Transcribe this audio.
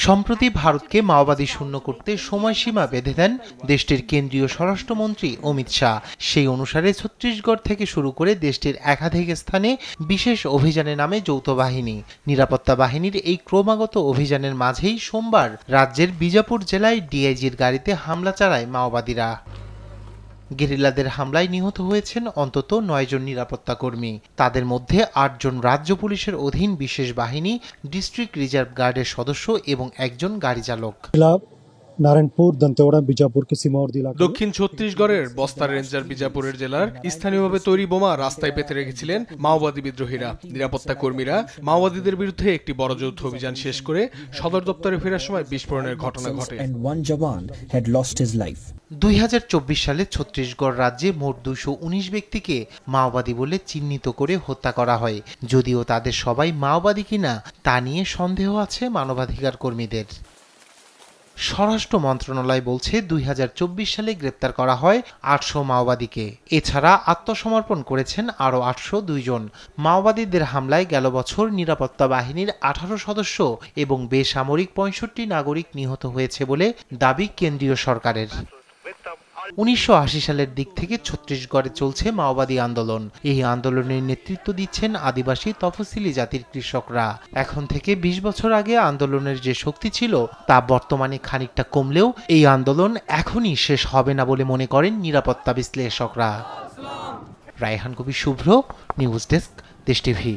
সম্প্রতি ভারতকে মাওবাদী শূন্য করতে সময়সীমা বেঁধে দেন দেশটির কেন্দ্রীয় স্বরাষ্ট্রমন্ত্রী অমিত শাহ। সেই অনুসারে ছত্তিশগড় থেকে শুরু করে দেশটির একাধিক স্থানে বিশেষ অভিযানে নামে যৌথ বাহিনী। নিরাপত্তা বাহিনীর এই ক্রমাগত অভিযানের মাঝেই সোমবার রাজ্যের বিজাপুর জেলায় ডিআইজির গাড়িতে হামলা চালায় মাওবাদীরা। গেরিলাদের হামলায় নিহত হয়েছেন অন্তত ৯ জন নিরাপত্তা কর্মী। তাদের মধ্যে ৮ জন রাজ্য পুলিশের অধীন বিশেষ বাহিনী ডিস্ট্রিক্ট রিজার্ভ গার্ডের সদস্য এবং একজন গাড়ি চালক। নারায়ণপুর দন্তেওয়াড়া বিজাপুর সীমাবর্তী এলাকা দক্ষিণ ছত্তিশগড়ের বস্তার রেঞ্জার বিজাপুরের জেলার স্থানীয়ভাবে তৈরি বোমা রাস্তায় পেতে রেখেছিলেন মাওবাদী বিদ্রোহীরা। নিরাপত্তা কর্মীরা মাওবাদীদের বিরুদ্ধে একটি বড় যৌথ অভিযান শেষ করে সদর দপ্তরে ফেরার সময় বিস্ফোরণের ঘটনা ঘটে। ২০২৪ সালে ছত্তিশগড় রাজ্যে মোট ২১৯ ব্যক্তিকে মাওবাদী বলে চিহ্নিত করে হত্যা করা হয়। যদিও তাদের সবাই মাওবাদী কিনা তা নিয়ে সন্দেহ আছে মানবাধিকার কর্মীদের। স্বরাষ্ট্র মন্ত্রণালয় বলছে ২০২৪ সালে গ্রেপ্তার করা হয় ৮০০ মাওবাদীকে। এছাড়া আত্মসমর্পণ করেছেন আরও ৮০২ জন। মাওবাদীদের হামলায় গেল বছর নিরাপত্তা বাহিনীর ১৮ সদস্য এবং বেসামরিক ৬৫ নাগরিক নিহত হয়েছে বলে দাবি কেন্দ্রীয় সরকারের। ১৯৮০ সালের দিক থেকে ছত্তিশগড়ে চলছে মাওবাদী আন্দোলন। এই আন্দোলনের নেতৃত্ব দিচ্ছেন আদিবাসী তফসিলি জাতির কৃষকরা। এখন থেকে ২০ বছর আগে আন্দোলনের যে শক্তি ছিল তা বর্তমানে খানিকটা কমলেও এই আন্দোলন এখনই শেষ হবে না বলে মনে করেন নিরাপত্তা বিশ্লেষকরা। রায়হান কবির শুভ্র, নিউজ ডেস্ক, দেশ টিভি।